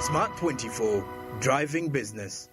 Smart 24, driving business.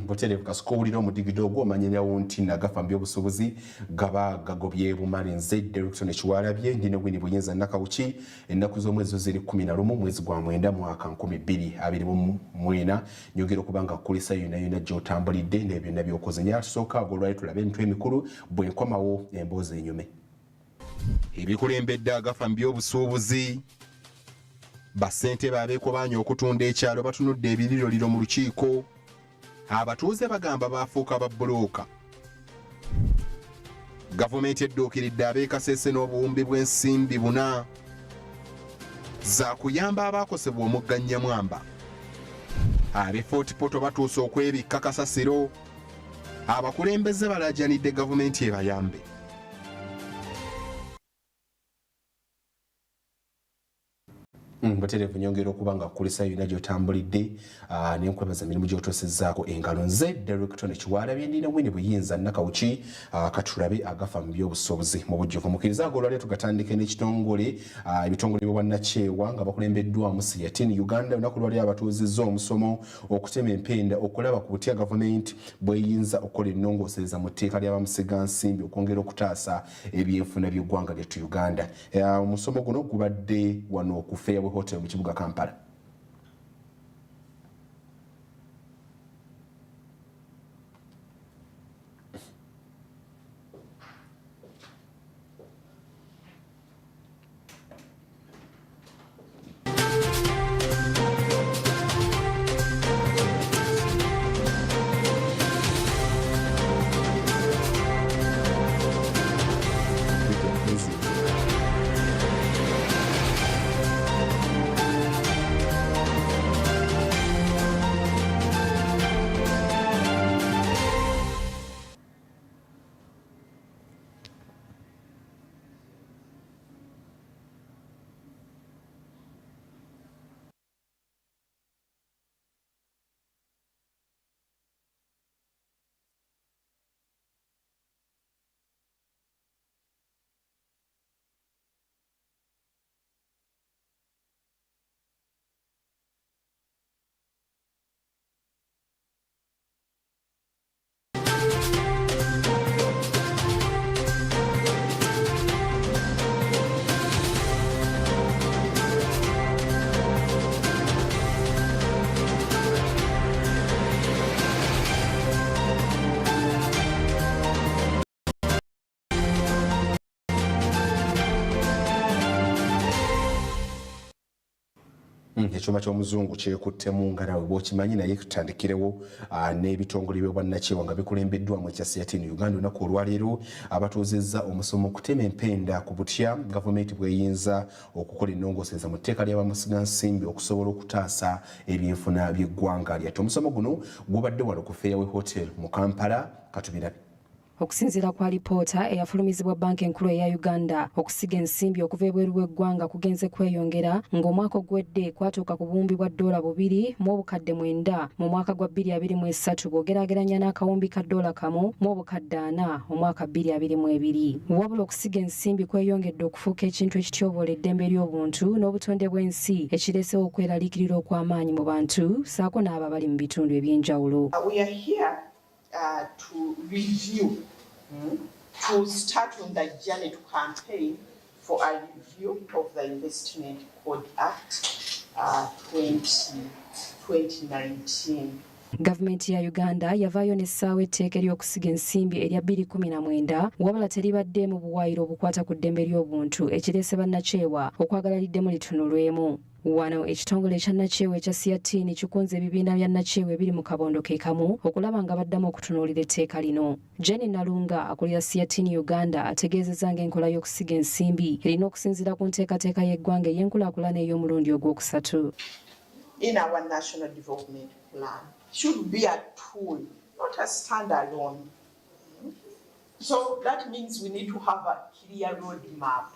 Botere kasukubulira omudigido ogw'omanyira wonti Agafa Mubyobusubuzi gaba gagobye bumale nze direction ekiwalabye ndine gwini buyinza nakawuki ennaku z'omwezi ziri 11 mwezi gwa mwenda mwaka 2024 nyogero kubanga kulisa yona gyotambulidde n'ebyo nabyokoze nya tusooka agolwayo tulabe emitwe emikulu bwe nkomawo emboozi enyume ebikulembedde Agafa Mubyobusubuzi basente babeekobanya okutunda ekyalo batunudde ebiriroliro mu lukiiko abatuuze bagamba bafuuka babbulooka gavumenti edduukiridde abeekasese n'obuwumbi bw'ensimbi buna za kuyamba abaakosebwa omuggannyamwamba ab'e Fort Portal batuuse okwebikka kasasiro abakulembeze balaajanidde gavumenti ebayambe Mbaterevu nyongero kubanga kulisa yina gyotambulidde n'enkwebaza mirimu gy'otosezzaako engalo nze director ekiwalabye ndina wini buyinza nakawuki katulabe Agafa Mubyobusubuzi mu bujjuvu mukiriza golwale tugatandike n'ekitongole ebitongole by'obwannakyewa nga bakulembeddwamu Siyatini Uganda olunaku lwali abatuuzizza omusomo okutema empenda okulaba ku butya gavumenti bweyinza okukola ennongoosereza mu tteeka ly'abamusigansimbi okwongera okutaasa ebyenfuna by'eggwanga lyettu Uganda omusomo guno gubadde wano okufeeya hotel mu kibuga Kampala. Ekyuma ky'omuzungu kyekuttemu nga nawe bw'okimanyi naye tutandikirewo n'ebitongole by'obwannakyewa nga bikulembeddwamu ekya Siyatini Uganda olunaku olwaleero abatuuzizza omusomo okutema empenda ku butya gavumenti bw'eyinza okukola ennongoosereza mu tteeka ly'abamusigansimbi okusobola okutaasa ebyenfuna by'eggwanga lyattu. Omusomo guno gubadde wano ku Fairway Hotel mu Kampala katubirabe. Okusinziira kwa lipoota eyafulumizibwa banka enkulu eya Uganda okusiga ensimbi okuva ebweru w'eggwanga kugenze kweyongera ng'omwaka ogwedde kwatuuka ku buwumbi bwa $2 mu obukadde 9 mu mwaka gwa 2023 bw'ogeraageranya n'akawumbi ka $1 mu obukadde 4 omwaka 2022. Wabula okusiga ensimbi kweyongedde okufuuka ekintu ekityoboola eddembe ly'obuntu n'obutonde bw'ensi ekireesewo okweraliikirira okw'amaanyi mu bantu saako n'abo abali mu bitundu eby'enjawulo. To review, to start on the journey to campaign for a review of the Investment Code Act 2019. Gavumenti ya Uganda yavaayo n'essaawa etteeka ery'okusiga ensimbi erya 2019 wabula teribadde mu buwaayiro obukwata ku ddembe ly'obuntu ekireese bannakyewa okwagala liddemu litunulwemu. Wano ekitongole ekya nnakyewa ekya Siyatini kikunze ebibiina bya nnakyewa ebiri mu kabondo ke kamu okulaba nga baddamu okutunuulira etteeka lino. Jenny Nalunga akulira Siyatini Uganda ategeezezza ng'enkola y'okusiga ensimbi erina okusinziira ku nteekateeka y'eggwanga ey'enkulaakulana ey'omulundi ogwokusatu. In our national development plan should be a tool not a standalone. So that means we need to have a clear roadmap.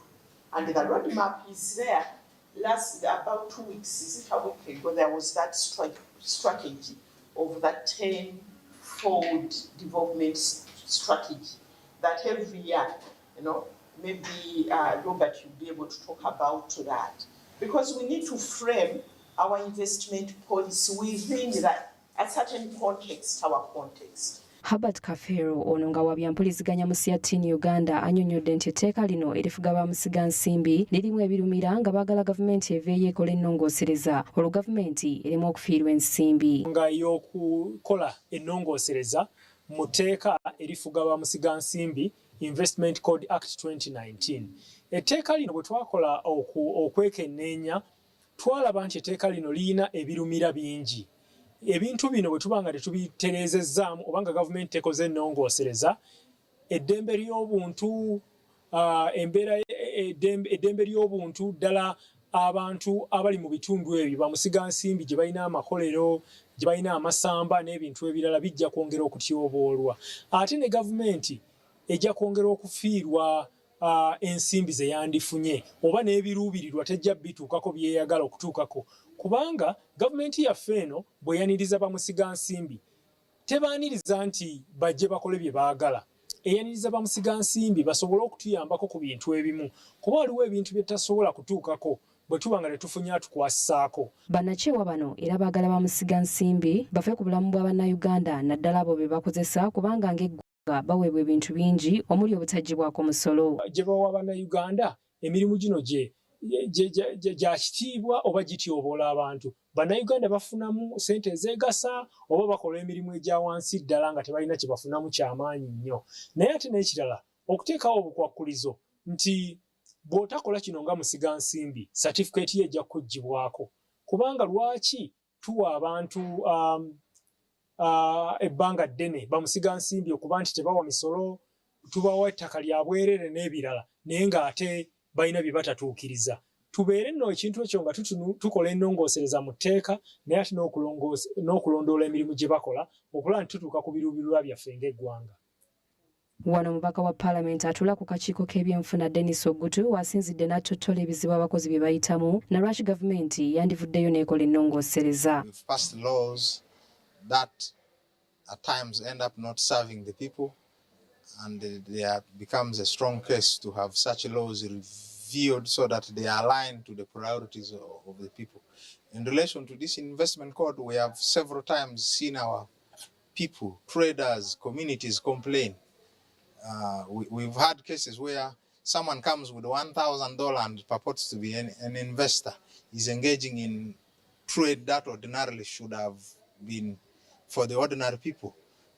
And the roadmap is there. About 2 weeks, is it a week ago, there was that strategy of that 10-fold development strategy that every year, maybe Robert, you'll be able to talk about that. Because we need to frame our investment policy within a certain context, our context. Herbert Kafero ono nga wabyempuliziganya mu Siatini Uganda annyonnyodde nti etteeka lino erifuga bamusiga nsimbi lirimu ebirumira nga baagala gavumenti eveeyo ekola ennongoosereza olwo gavumenti erimu okufiirwa ensimbi. Nga y'okukola ennongoosereza mu tteeka erifuga bamusiga nsimbi Investment Code Act 2019. Etteeka lino bwe twakola okwekenneenya twalaba nti etteeka lino liyina ebirumira bingi. Ebintu bino bwe tuba nga tetubitereezezzaamu oba nga gavumenti ekoze ennongoosereza, eddembe ly'obuntu, eddembe ly'obuntu ddala abantu abali mu bitundu ebyo bamusiga nsimbi gye balina amakolero, gye balina amasamba n'ebintu ebirala bijja kwongera okutyoboolwa. Ate ne gavumenti ejja kwongera okufiirwa ensimbi ze yandifunye oba n'ebiruubirirwa tejja bituukako byeyagala okutuukako. Kubanga gavumenti yaffe eno bwe yaniriza bamusiga nsimbi tebaaniriza nti bajje bakole bye baagala. Eyaniriza bamusiga nsimbi basobole okutuyambako ku bintu ebimu. Kuba waliwo ebintu bye tutasobola kutuukako bwe tuba nga tetufunye atukwasisaako. Bannakyewa bano era baagala bamusiga nsimbi bave ku bulamu bwa bannayuganda naddala abo be bakozesa kubanga ng'eggwanga baweebwa ebintu bingi omuli obutaggibwako musolo. Gye bawa bannayuganda emirimu gino gya kitiibwa oba gityoboola abantu. Bannayuganda bafunamu ssente ezeegasa oba bakola emirimu egya wansi ddala nga tebalina kye bafunamu ky'amaanyi nnyo. Naye ate n'ekirala okuteekawo obukwakkulizo nti bw'otakola kino nga musiga nsimbi satifikeeti ye ejja kuggibwako. Kubanga lwaki tuwa abantu ebbanga ddene bamusiga nsimbi okuba nti tebawa misolo, tubawa ettaka lya bwerere n'ebirala naye ng'ate balina bye batatuukiriza. Tubeere nno ekintu ekyo nga tukola ennongoosereza mu tteeka naye ate n'okulondoola emirimu gye bakola okulaba nti tutuuka ku biruubirirwa byaffe ng'eggwanga. Wano omubaka wa Paalamenti atula ku kakiiko k'ebyenfuna Dennis Ogutu wasinzidde n'attottola ebizibu abakozi bye bayitamu na lwaki gavumenti yandivuddeyo n'ekola ennongoosereza. We've passed laws that at times end up not serving the people. And there becomes a strong case to have such laws reviewed so that they align to the priorities of the people. In relation to this investment code, we have several times seen our people, traders, communities complain. We've had cases where someone comes with $1,000 and purports to be an investor, is engaging in trade that ordinarily should have been for the ordinary people.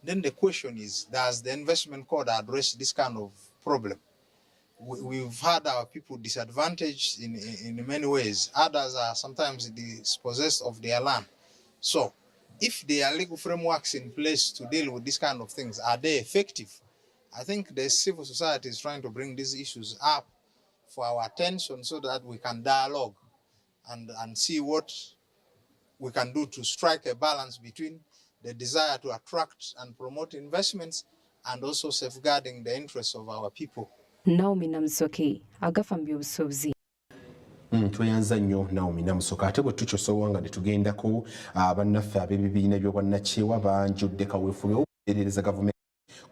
Then the question is, does the investment code address this kind of problem? We've had our people disadvantaged in many ways. Others are sometimes dispossessed of their land. So if there are legal frameworks in place to deal with this kind of things, are they effective? I think the civil society is trying to bring these issues up for our attention so that we can dialogue and see what we can do to strike a balance between the desire to attract and promote investments and also safeguarding the interests of our people. Naomi Namusoke, Agafa Mubyobusubuzi. Tweyanza nnyo Naomi Namusoke ate bwe tukyosobola nga tetugendako bannaffe ab'ebibiina by'obwannakyewa banjudde kaweefube okutereereza gavumenti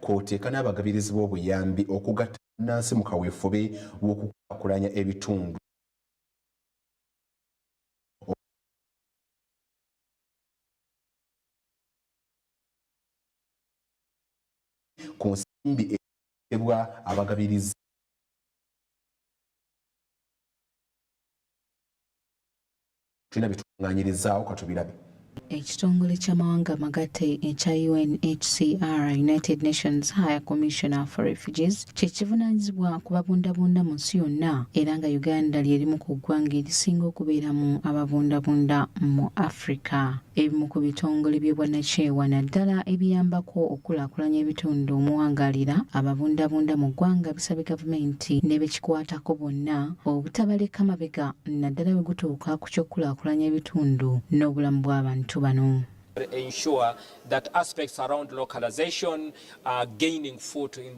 kw'oteeka n'abagabirizi b'obuyambi okugatta bannansi mu kaweefube w'okukulaakulanya ebitundu. Ku nsimbi ebwa abagabirizi tulina bituŋŋaanyirizaawo katubirabe. Ekitongole ky'amawanga amagatte ekya UNHCR, United Nations High Commissioner for Refugees, kye kivunaanyizibwa ku babundabunda mu nsi yonna era nga Uganda ly'erimu ku ggwanga erisinga okubeeramu ababundabunda mu Africa. Ebimu ku bitongole by'obwannakyewa naddala ebiyambako okukulaakulanya ebitundu omuwangaalira ababundabunda mu ggwanga bisabye gavumenti ne bekikwatako bonna obutabaleka mabega naddala we gutuuka ku ky'okukulaakulanya ebitundu n'obulamu bw'abantu bano. Ensure that aspects around localization are gaining foot in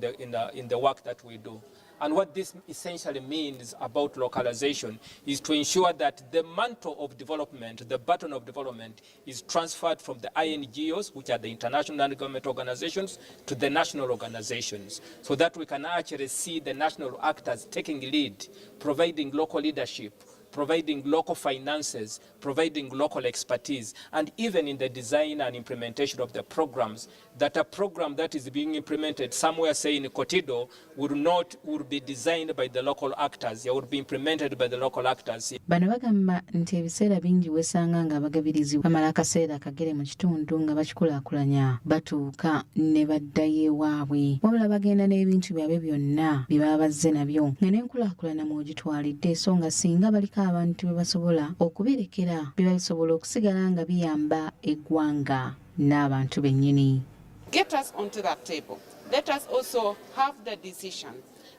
the work that we do. And what this essentially means about localization is to ensure that the mantle of development, the baton of development, is transferred from the INGOs, which are the international non-government organizations, to the national organizations, so that we can actually see the national actors taking lead, providing local leadership, providing local finances, providing local expertise, and even in the design and implementation of the programs, that a program that is being implemented somewhere, say in Kotido, would be designed by the local actors, it would be implemented by the local actors. Bano bagamba nti ebiseera bingi wesanga nga abagabirizi bamala akaseera akagere mu kitundu nga bakikulaakulanya batuuka ne baddayo ewaabwe, wabula bagenda n'ebintu byabwe byonna bye baba bazze nabyo nga n'enkulaakulana mw'ogitwalidde, so nga singa baliko abantu be basobola okubirekera biba bisobola okusigala nga biyamba eggwanga n'abantu bennyini. Get us onto that table. Let us also have the decision.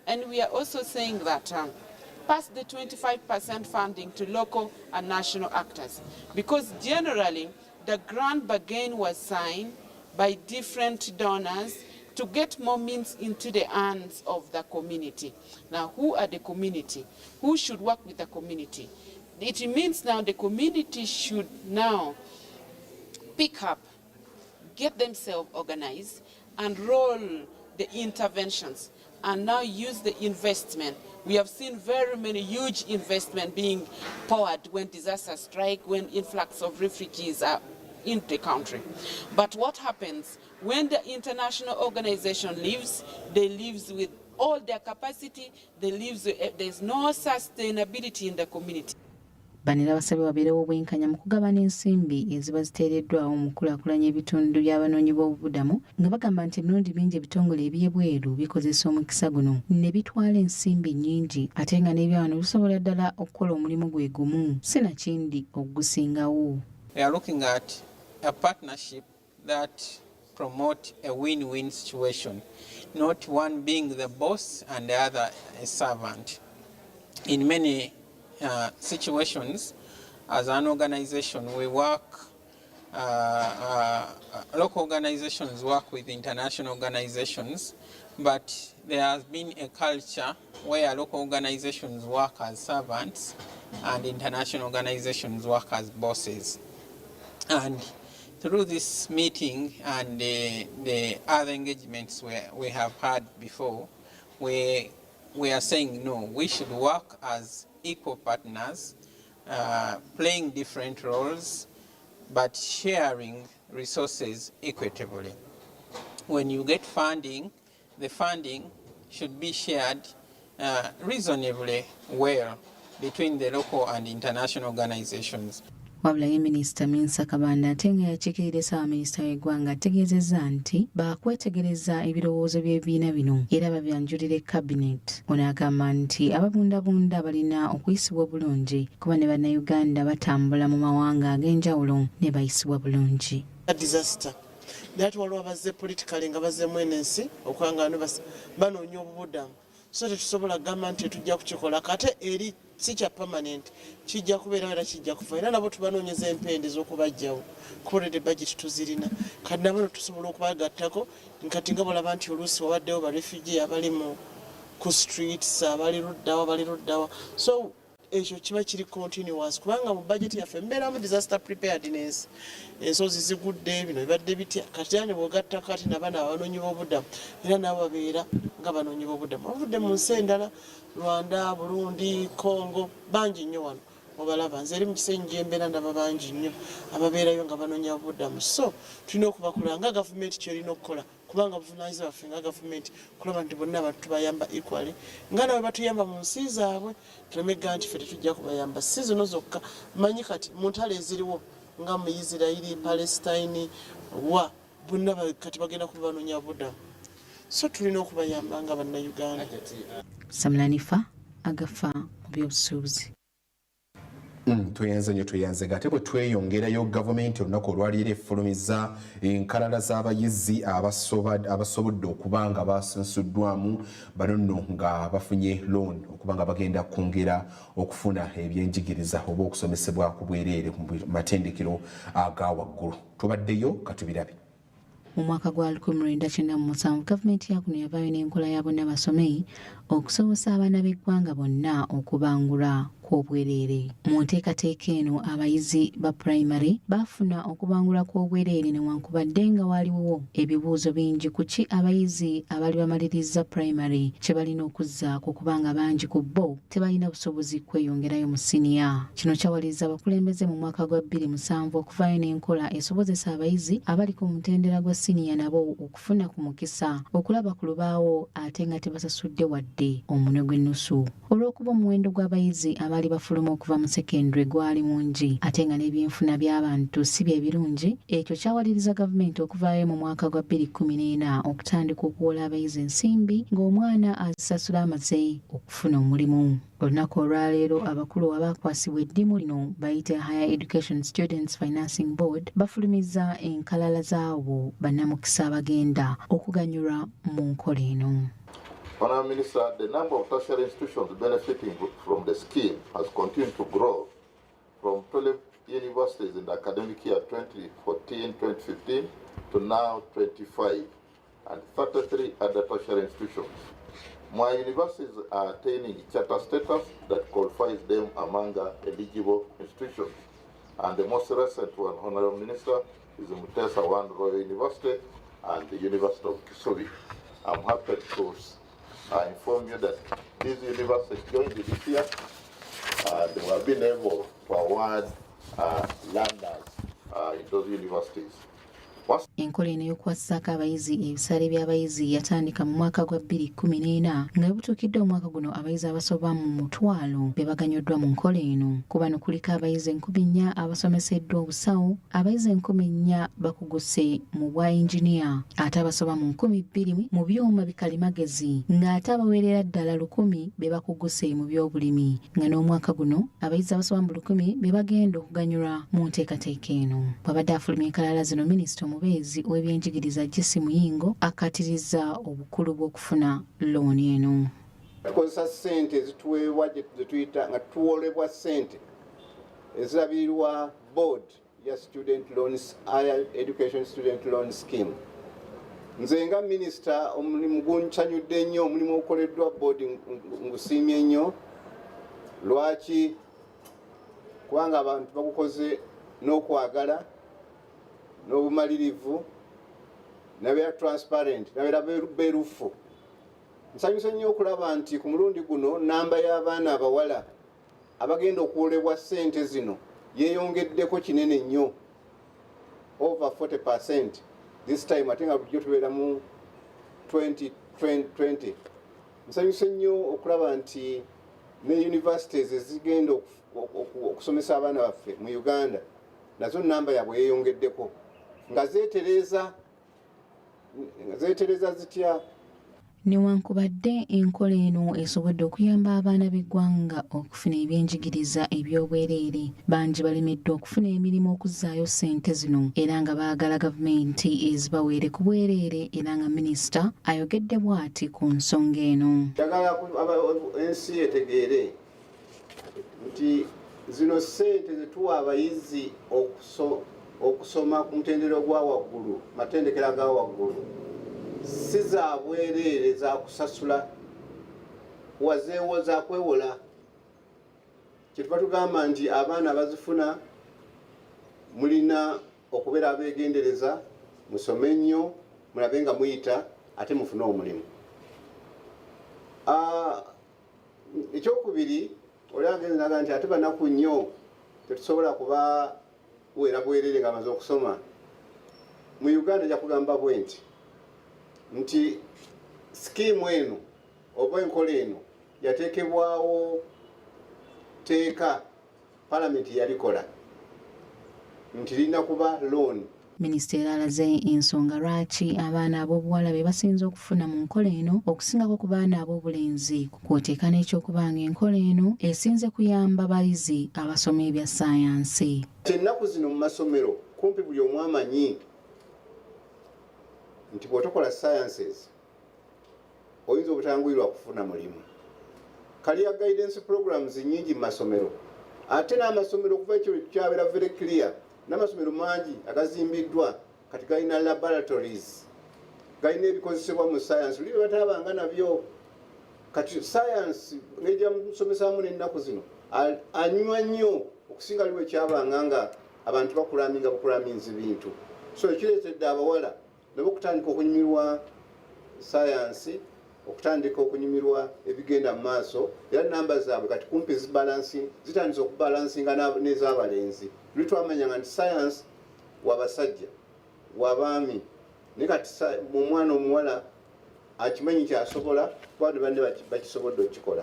And we are also saying that pass the 25% funding to local and national actors, because generally the grant bargain was signed by different donors to get more means into the hands of the community. Now, who are the community? Who should work with the community? It means now the community should now pick up, get themselves organized, and roll the interventions, and now use the investment. We have seen very many huge investment being poured when disasters strike, when influx of refugees are in the country. But what happens when the international organization leaves? They leave with all their capacity, they leave with, there's no sustainability in the community. Banira basabye wabeerewo obwenkanya mu kugabana ensimbi eziba ziteereddwawo mu kulaakulanya ebitundu by'abanoonyi b'obubudamu, nga bagamba nti emirundi mingi ebitongole eby'ebweru bikozesa omukisa guno ne bitwala ensimbi nnyingi, ate nga n'ebyawano bisobola ddala okukola omulimu gwe gumu, si nakindi ogusingawo. We are looking at a partnership that promote a win-win situation, not one being the boss and the other a servant. In many situations, as an organization, we work, local organizations work with international organizations, but there has been a culture where local organizations work as servants and international organizations work as bosses. And through this meeting and the other engagements we have had before, we are saying no, we should work as equal partners, playing different roles, but sharing resources equitably. When you get funding, the funding should be shared reasonably well between the local and international organizations. Wabula ye Minisita Minsa Kabanda ate nga yakiikirira Ssaabaminisita w'eggwanga ategeezezza nti baakwetegereza ebirowoozo by'ebibiina bino era babyanjulire Cabinet. Ono agamba nti ababundabunda balina okuyisibwa bulungi kuba ne bannayuganda batambula mu mawanga ag'enjawulo ne bayisibwa bulungi. Disaster. That waliwo abazze politically nga bazzeemu enensi okwangana banoonya obubudamu. So tetusobola kugamba nti tujja kukikola kate eri si kya permanent kijja kubeera era kijja kufa era nabo tubanoonyeza empende z'okubajjawo kuba budget tuzirina kati nabo tusobola okubagattako nkati nga bolaba nti oluusi wabaddewo ba refugee abali ku streets abali luddawa so ekyo kiba kiri continuous kubanga mu budget yaffe mbeeramu disaster preparedness ensozi zigudde bino bibadde bitya kati yani bw'ogatta kati nabana abanoonyi b'obudamu era nabo babeera nga banoonyi b'obudamu bavudde mu nsi endala Rwanda, Burundi, Congo bangi nnyo wano obalaba nze eri mu kisenyi gy'embeera ndaba bangi nnyo ababeerayo nga banoonya budamu so tulina okubakola nga gavumenti kyerina okukola kubanga buvunaanyizibwa baffe nga gavumenti kulaba nti bonna abantu tubayamba equally nga nawe batuyamba mu nsi zaabwe tulemegga nti ffe tetujja kubayamba si zino zokka manyi kati mu ntalo eziriwo nga mu Isirairi, Palestine wa bonna kati bagenda kuba banoonya budamu so tulina okubayamba nga bannayuganda. Samlanifa, Agafa, Mubyobusubuzi. tuyanze gate bwe tweyongerayo gavumenti olunaku olwaliira effulumiza enkalala z'abayizi abasobodde okuba nga basunsuddwamu bano nno nga bafunye loan okuba nga bagenda kwongera okufuna ebyenjigiriza oba okusomesebwa ku bwereere mu matendekero aga waggulu. Tubaddeyo katubirabe. Mu mwaka gwa 1997 gavumenti yakuno yavaayo n'enkola ya Bonna Basome okusobosa abaana b'eggwanga bonna okubangulwa kw'obwereere. Mu nteekateeka eno abayizi ba pulayimale baafuna okubangulwa kw'obwereere newankubadde nga waaliwo ebibuuzo bingi ku ki abayizi abali bamaliriza pulayimale kye balina okuzzaako kubanga bangi ku bo tebalina busobozi kweyongerayo mu siniya. Kino kyawaliriza abakulembeze mu mwaka gwa 2007 okuvaayo n'enkola esobozesa abayizi abaliko mu mutendera gwa siniya nabo okufuna ku mukisa okulaba ku lubaawo ate nga tebasasudde wadde omunwe gw'ennusu. Olw'okuba omuwendo gw'abayizi abali bafuluma okuva mu sekendule gwali mungi ate nga n'ebyenfuna by'abantu si bye birungi, ekyo kyawaliriza gavumenti okuvaayo mu mwaka gwa 2014 okutandika okuwola abayizi ensimbi ng'omwana azisasula amaze okufuna omulimu. Olunaku olwaleero abakulu abakwasibwa eddimu lino bayita Higher Education Students Financing Board bafulumiza enkalala zaabo bannamukisa abagenda okuganyulwa mu nkola eno. Honourable Minister, the number of tertiary institutions benefiting from the scheme has continued to grow from 12 universities in the academic year 2014-2015 to now 25 and 33 other tertiary institutions. My universities are attaining charter status that qualifies them among the eligible institutions. And the most recent one, Honourable Minister, is the Mutesa One Royal University and the University of Kisubi. I'm happy to inform you that these universities joined this year and they have been able to award learners in those universities. Enkola eno y'okukwasako abayizi ebisale by'abayizi yatandika mu mwaka gwa 2014 nga butuukidde omwaka guno abayizi abasoba mu 1,000 be baganyuddwa mu nkola eno. Ku bano kuliko abayizi 4,000 abasomeseddwa obusawo, abayizi 4,000 bakuguse mu bwa injiniya, ate abasoba mu 2,000 mu byuma bikalimagezi, ng'ate abawerera ddala 1,000 be bakuguse mu by'obulimi, nga n'omwaka guno abayizi abasoba mu 1,000 be bagenda okuganyulwa mu nteekateeka eno. Bw'abadde afulumya enkalala zino minisita omubeezi w'ebyenjigiriza Jesse Muyingo akkatiriza obukulu bw'okufuna looni eno. Tukozesa ssente ezituweebwa ze tuyita nga tuwolebwa ssente ezirabirirwa board ya student loans, Higher Education Student Loan Scheme. Nze nga minisita omulimu gunkyanyudde nnyo, omulimu ogukoleddwa board ngusiimye nnyo. Lwaki? Kubanga abantu bagukoze n'okwagala n'obumalirivu nabeera transparent nabeera beerufu. Nsanyuse nnyo okulaba nti ku mulundi guno namba y'abaana abawala abagenda okuwolebwa ssente zino yeeyongeddeko kinene nnyo, over 40% this time ate nga bulijjo tubeera mu 2020. Nsanyuse nnyo okulaba nti ne universities ezigenda okusomesa abaana baffe mu Uganda nazo namba yaabwe yeeyongeddeko. Nga zeetereza zitya? Newankubadde enkola eno esobodde okuyamba abaana b'eggwanga okufuna ebyenjigiriza eby'obwereere, bangi balemeddwa okufuna emirimu okuzzaayo ssente zino era nga baagala gavumenti ezibaweere ku bwereere, era nga minisita ayogedde bw'ati ku nsonga eno. Njagala ensi etegeere nti zino ssente zetuwa abayizi okusoma ku mutendera gwa waggulu, matendekero aga waggulu, si za bwereere za kusasula wazeewo za kwewola. Kyetuba tugamba nti abaana bazifuna mulina okubeera abeegendereza, musome nnyo, mulabe nga muyita ate mufune omulimu. Ekyokubiri, olyange naga nti ate banaku nnyo tetusobola kuba wera bwereere nga amaze okusoma. Mu Uganda ejja kugamba bwe nti skiimu eno oba enkola eno yateekebwawo teeka palamenti yalikola nti lirina kuba loan Minisita era alaze ensonga lwaki abaana ab'obuwala be basinze okufuna mu nkola eno okusingako ku baana ab'obulenzi, kw'oteeka n'ekyokuba nga enkola eno esinze kuyamba bayizi abasoma ebya ssaayansi. Ennaku zino mu masomero kumpi buli omu amanyi nti bw'otokola sciences oyinza obutanguyirwa kufuna mulimu. Career guidance programs nyingi mu masomero, ate n'amasomero okuva ekyo kyabeera very clear. N'amasomero mangi agazimbiddwa kati galina laboratories, galina ebikozesebwa mu science buli bataabanga nabyo. Kati science ng'ejja musomesaamu n'ennaku zino anywa nnyo okusinga liwe kyabanga nga abantu bakulaminza bintu. So ekireetedde abawala nabo okutandika okunyumirwa science, okutandika okunyumirwa ebigenda mu maaso, era namba zaabwe kati kumpi zitandise okubalansinga n'ez'abalenzi. Luli twamanyanga nti science wabasajja wabaami, naye kati mu mwana omuwala akimanyi kyasobola kuba ne banne bakisobodde okukikola.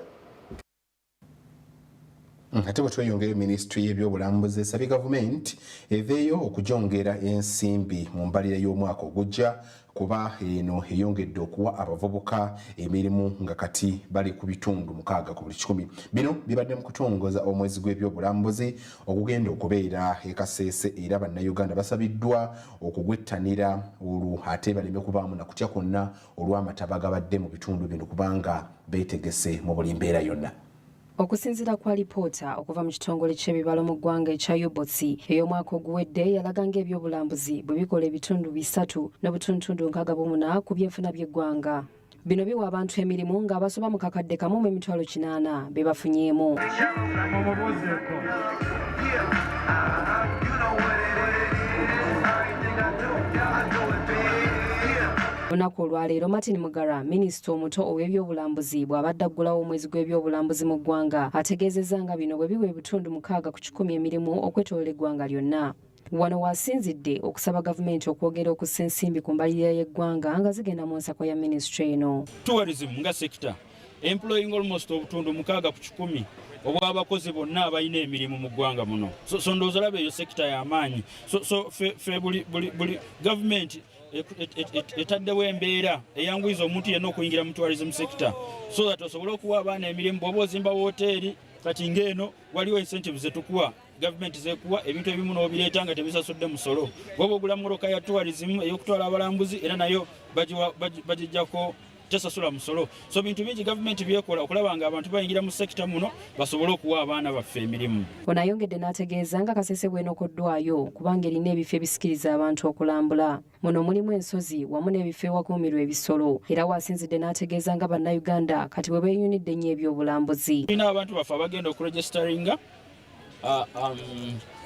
Ate bwe tweyongera minisitule y'ebyobulambuzi esabye gavumenti eveeyo okugyongera ensimbi mu mbalira y'omwaka ogujja kuba eno eyongedde okuwa abavubuka emirimu nga kati bali ku bitundu 6 ku buli 100. Bino bibadde mu kutongoza omwezi gw'ebyobulambuzi okugenda okubeera ekaseese, era bannayuganda basabiddwa okugwettanira olwo ate baleme kubaamu na kutya kwonna olw'amataba gabadde mu bitundu bino kubanga beetegese mu buli mbeera yonna. Okusinziira kwa lipoota okuva mu kitongole ky'ebibalo mu ggwanga ekya Yobotsi ey'omwaka oguwedde yalaga ng'ebyobulambuzi bwe bikola ebitundu 3.8 ku byenfuna by'eggwanga. Bino biwa abantu emirimu ng'abasoba mu kakadde kamu mu emitwalo 80 be bafunyeemu. Lunaku olwaleero Martin Mugara, minisita omuto ow'ebyobulambuzi bw'abadde aggulawo omwezi gw'ebyobulambuzi mu ggwanga, ategeezezza nga bino bwe biwa ebitundu 6 ku 100 emirimu okwetoolola eggwanga lyonna. Wano waasinzidde okusaba gavumenti okwogera okussa ensimbi ku mbalirira y'eggwanga nga zigenda mu nsako ya minisitule eno. Tourism nga sector employing almost obutundu 6 ku 100 obw'abakozi bonna abalina emirimu mu ggwanga muno. So ndowooza laba eyo sector y'amaanyi. So fe buli gavumenti etaddewo embeera eyanguyiza omuntu yenna okuyingira mu tourism sector so that osobole okuwa abaana emirimu. Bw'oba ozimba woteeri kati ng'eno waliwo incentives zetukuwa gavumenti zekuwa ebintu ebimu n'obireeta nga tebisasudde musolo. Bw'oba ogula mmotoka ya tourism ey'okutwala abalambuzi era nayo bagijjako tesasula musolo. So bintu bingi gavumenti byekola okulaba nga abantu bayingira mu sekita muno basobole okuwa abaana baffe emirimu. Ono ayongedde n'ategeeza nga kasese bw'enokoddwayo kubanga erina ebifo ebisikiriza abantu okulambula. Muno mulimu ensozi wamu n'ebifo ewakuumirwa ebisolo. Era waasinzidde n'ategeeza nga bannayuganda kati bwe beeyunidde nnyo ebyobulambuzi. Tulina abantu baffe abagenda okuregisteringa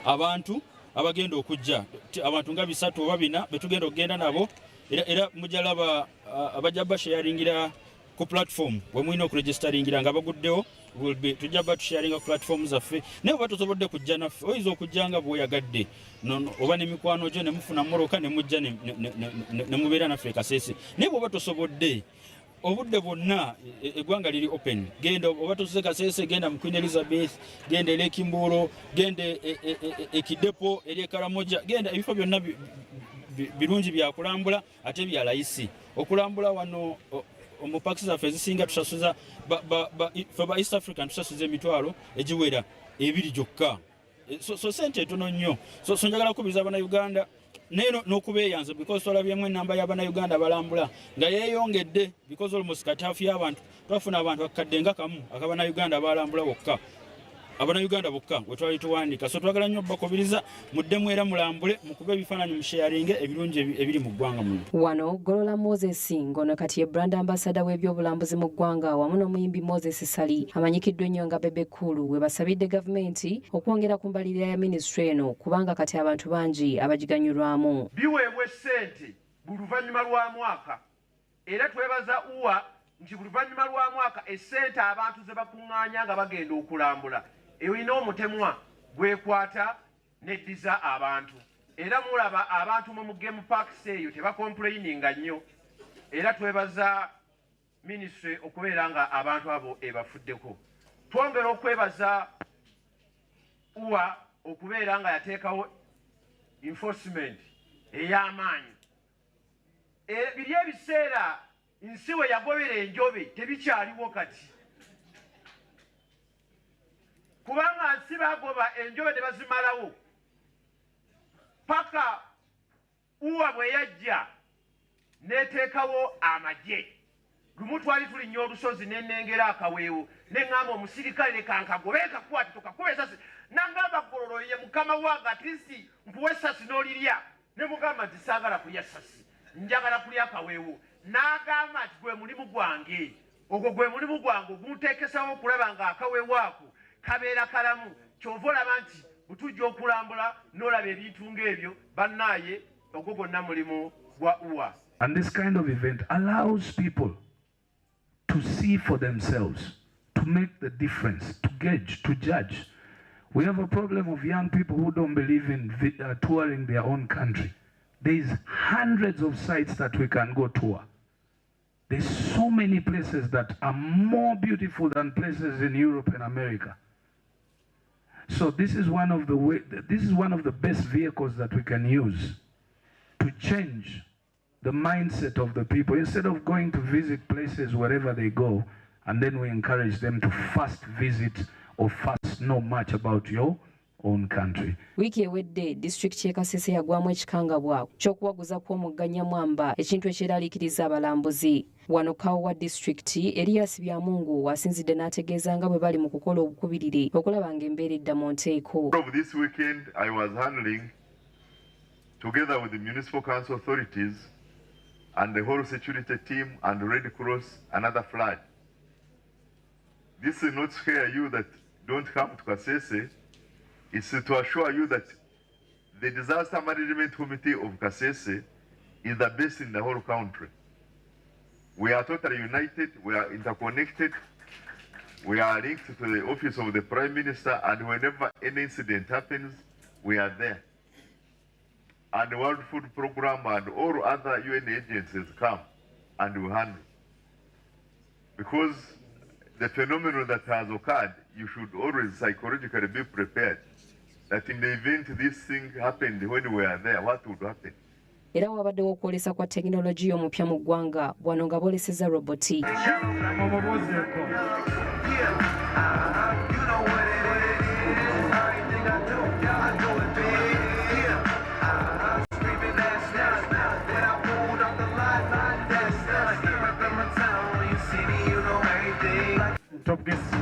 abantu abagenda okujja abantu nga 3 oba 4 betugenda okugenda nabo era mujalaba abajja basharingira ku platform bwe mulina okuregisteringira nga baguddewo tujja batusharinga ku platform zaffe naye oba tosobodde kujja naffe oyinza okujja nga bw'oyagadde oba n'emikwano gyo ne mufuna mmoroka ne mujja ne mubeera naffe ekaseese naye bw'oba tosobodde obudde bwonna eggwanga liri open. Genda oba tosuze Kasese, genda mu Queen Elizabeth, genda e Kimbulo, genda e Kidepo, eri Karamoja, genda ebifo byonna birungi bya kulambula ate bya layisi. Okulambula wano mu parks zaffe ezisinga tusasuza ba East African tusasuza emitwalo egiwera 2 gyokka. So sente tono nnyo. So njagala kubiza abana Uganda neno n'okubeeyanza because twalabyemu enamba y'Abannayuganda balambula nga yeeyongedde because almost katafu y'abantu twafuna abantu bakadde nga kamu ak'Abannayuganda balambula bokka Abannayuganda bokka we twali tuwandika. So twagala nnyo bakubiriza muddemu era mulambule mukube ebifaananyi mu sharing ebirungi ebiri mu ggwanga muno. Wano Golola Moses ngono kati ye brand ambassador w'ebyobulambuzi mu ggwanga wamu n'omuyimbi Moses Sali amanyikiddwa ennyo nga Bebe Kulu we basabidde gavumenti okwongera ku mbalirira ya ministry eno kubanga kati abantu bangi abagiganyulwamu. Biweebwa ssente buli luvannyuma lwa mwaka era twebaza uwa nti buli luvannyuma lwa mwaka essente abantu ze bakuŋŋaanya nga bagenda okulambula ewina omutemwa gwekwata neddiza abantu era mulaba abantu mu game parks eyo tebakomplaininga nnyo era twebaza ministry okubeera nga abantu abo ebafuddeko. Twongera okwebaza uwa okubeera nga yateekawo enforcement ey'amaanyi. Biri ebiseera nsi we yagobera enjobe tebikyaliwo kati. Kubanga nsi bagoba enjobe ne bazimalawo. Paka uwa bwe yajja n'eteekawo amagye. Lumu twali tulinnya olusozi ne nnengera akaweewo ne ŋŋamba omusirikale leka nkagobe kakwate tokakuba essasi. N'aŋŋamba Gololo ye mukama wange atiisi nkuwa essasi n'olirya. Ne mugamba nti saagala kulya ssasi, njagala kulya akaweewo. N'agamba nti gwe mulimu gwange. Ogwo gwe mulimu gwange ogunteekesawo okulaba nga akaweewo ako kabeera kalamu. Kyova olaba nti butujja okulambula n'olaba ebintu ng'ebyo bannaaye ogwo gwonna mulimu gwa uwa. And this kind of event allows people to see for themselves, to make the difference, to gauge, to judge. We have a problem of young people who don't believe in touring their own country. There's hundreds of sites that we can go tour. There's so many places that are more beautiful than places in Europe and America. So this is one of the best vehicles that we can use to change the mindset of the people, instead of going to visit places wherever they go, and then we encourage them to first visit or first know much about your own country. Wiki ewedde district y'e Kasese yagwamu ekikangabwa ky'okuwaguza kw'omugga Nyamwamba, ekintu ekyeraliikiriza abalambuzi. Wano Kawo wa district Elias Byamungu asinzidde n'ategeeza nga bwe bali mu kukola obukubirire okulaba ng'embeera edda mu nteeko. This weekend I was handling, together with the municipal council authorities and the whole security team and Red Cross, another flood. This is not to scare you that don't come to Kasese. It's to assure you that the Disaster Management Committee of Kasese is the best in the whole country. We are totally united, we are interconnected, we are linked to the office of the Prime Minister, and whenever any incident happens, we are there. And the World Food Programme and all other UN agencies come and we handle. Because the phenomenon that has occurred, you should always psychologically be prepared that in the event this thing happened when we are there, what would happen? Era wabaddewo okwolesa kwa tekinologiya omupya mu ggwanga, wano nga boolesezza roboti. Top guest to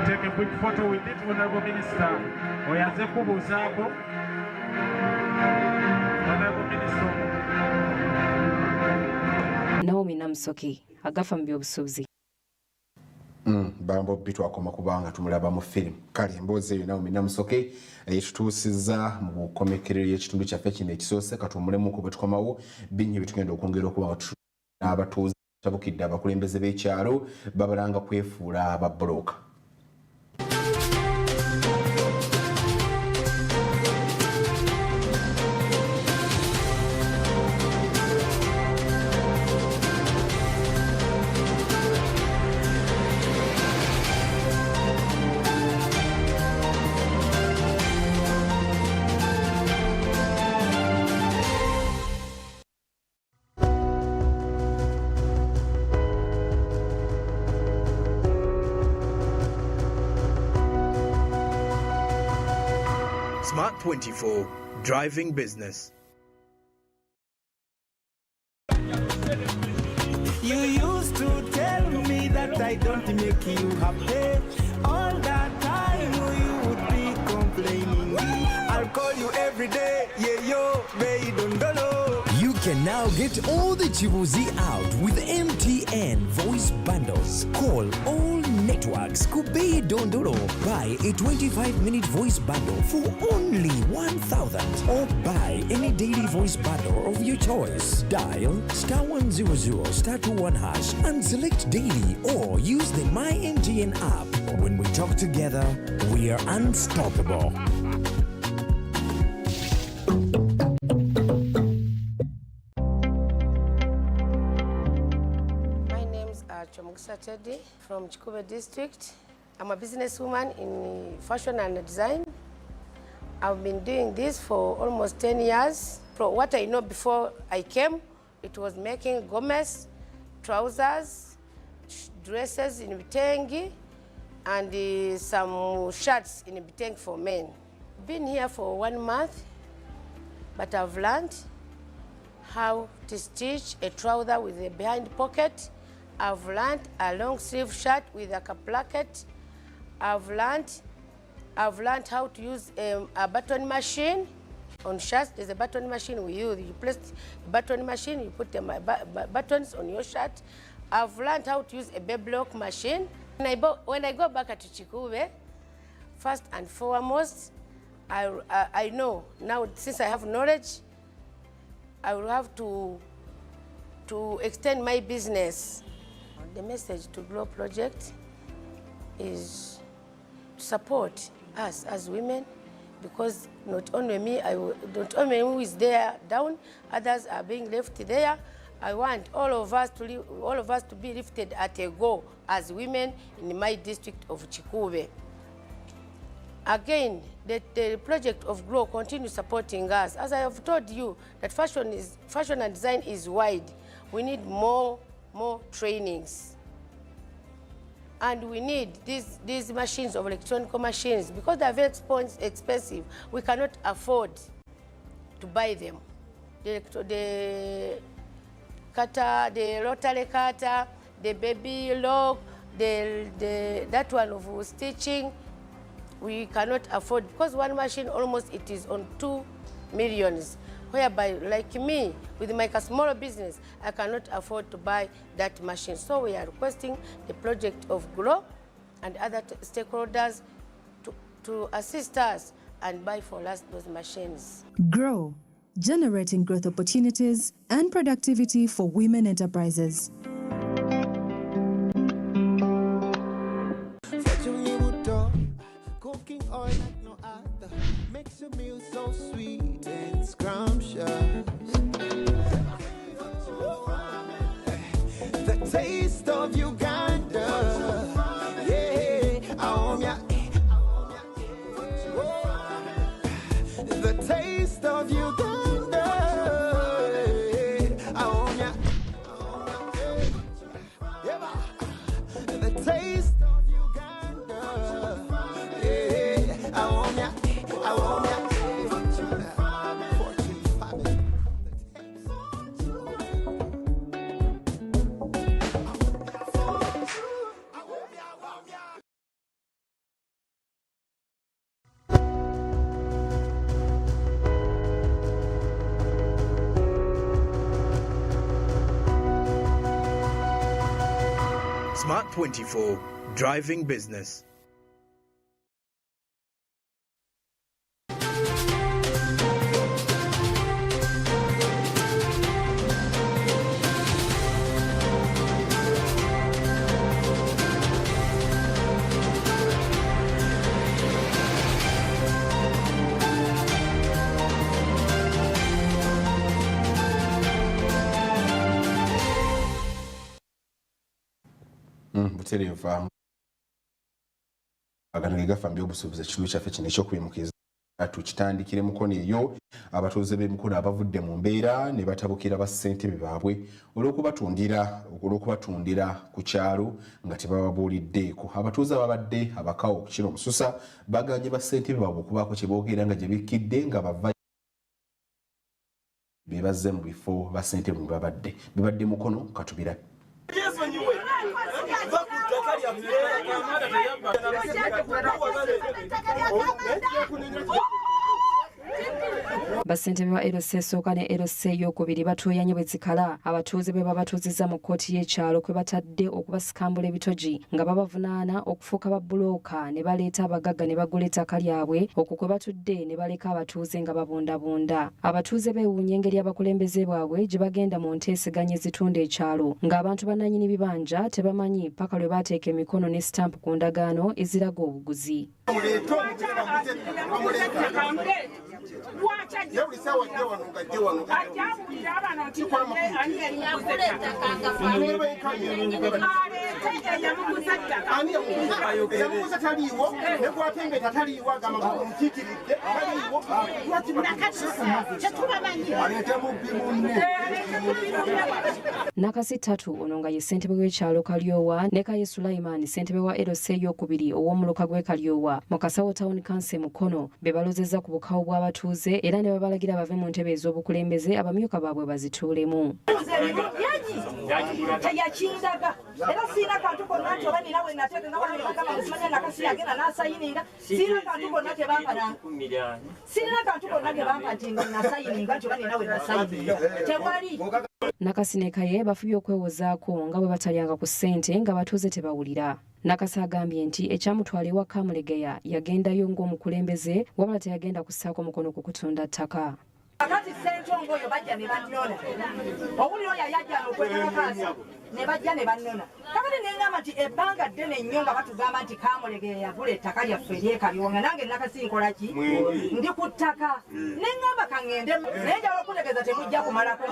take a quick photo with it, Honorable Minister. Oyaze kubuuzaako. Honorable Minister. Naomi Namusoke, Agafa Mubyobusubuzi. Bambo bitwakoma kubanga tumulaba mu film. Kale emboozi eyo Naomi Namusoke ekituusiza mu bukomekerero y'ekitundu kyaffe kino ekisoose katumulemu ku bwe tukomawo bingi bitugenda okwongera okuba n'abatuuze tabukidde abakulembeze b'ekyalo babalanga kwefuula ababbulooka. Smart 24, driving business. You used to tell me that I don't make you happy. All that time you would be complaining. I'll call you every day, yeah, yo, baby, don't know. You can now get all the Chibuzi out with MTN voice bundles. Call all networks. Kubei Dondoro. Buy a 25-minute voice bundle for only 1,000. Or buy any daily voice bundle of your choice. Dial *100 *21# and select daily, or use the My MTN app. When we talk together, we are unstoppable. Teddy from Chikube district. I'm a businesswoman in fashion and design. I've been doing this for almost 10 years. what I know before I came, it was making gomez, trousers, dresses in Bitengi, and some shirts in Bitengi for men. Been here for 1 month, but I've learned how to stitch a trouser with a behind pocket. I've learned a long sleeve shirt with a placket. I've learned how to use a button machine. On shirts, there's a button machine we use. You place the button machine, you put the buttons on your shirt. I've learned how to use a baby lock machine. When I go back to Chikube, first and foremost, I know now, since I have knowledge, I will have to extend my business. The message to Grow Project is to support us as women, because not only me, not only who is there down, others are being left there. I want all of us to be lifted at a goal as women in my district of Chikube. Again, the project of Grow continues supporting us. As I have told you, that fashion and design is wide. We need more trainings. And we need these machines of electronic machines, because they are very expensive. We cannot afford to buy them. The cutter, the rotary cutter, the baby lock, that one of stitching, we cannot afford, because one machine almost it is on 2 million. Whereby, like me, with my small business, I cannot afford to buy that machine. So we are requesting the project of Grow and other stakeholders to assist us and buy for us those machines. Grow, generating growth opportunities and productivity for women enterprises. Cooking oil like no other makes your meal so sweet and scrumptious. The taste of Uganda, yeah, the taste of Uganda, the taste. Smart 24, driving business. Butereva Agafa Mubyobusubuzi ekitundu kyaffe kino eky'okwimukiza tukitandikire mukono eyo abatuuze b'emikono abavudde mu mbeera ne batabukira bassentebe baabwe olw'okubatundira ku kyalo nga tebababuuliddeeko. Abatuuze ababadde abakawo kino mususa baganye bassentebe baabwe okubaako kye boogera nga gye bikkidde nga bava bebazze mu bifo bassentebe mwe bibadde mukono katubira. Bassentebe ba LC esooka ne LC ey'okubiri batooyanye bwe zikala abatuuze be babatuuzizza mu kkooti y'ekyalo kwe batadde okubasikambula ebitogi nga babavunaana okufuuka babbulooka ne baleeta abagagga ne bagula ettaka lyabwe okwo kwe batudde ne baleka abatuuze nga babundabunda. Abatuuze beewuunya engeri abakulembeze baabwe gye bagenda mu nteeseganya ezitunda ekyalo ng'abantu bannannyini bibanja tebamanyi paka lwe baateeka emikono ne sitampu ku ndagaano eziraga obuguzi. Nakasi Tatu ono nga ye ssentebe w'ekyalo Kalyowa ne Kaye Sulaiman ssentebe wa LC ey'okubiri ow'omuluka gw'e Kalyowa mu Kasawo Town Council Mukono be balozezza ku bukawo bw'abatuuze era ne babalagira bave mu ntebe ez'obukulembeze abamyuka baabwe bazituulemu. Nakasi ne Kaye bafubye okwewozaako nga bwe batalyanga ku ssente nga batuuze tebawulira. Nakasi agambye nti ekyamutwala ewa Kamulegeya yagendayo ng'omukulembeze wabula teyagenda kussaako mukono ku kutunda ttaka. Akati sentongo oyo bajja ne bannona owulira oyo yajja n'okwekakasa ne bajja ne bannona kakati nengamba nti ebbanga ddene nnyo nga batugamba nti Kamulegeya yagula ettaka lyaffe ery'eKalyowa nange Nakasi nkola ki ndi ku ttaka nengamba kaŋŋende naye njala okutegeeza temujja kumalako.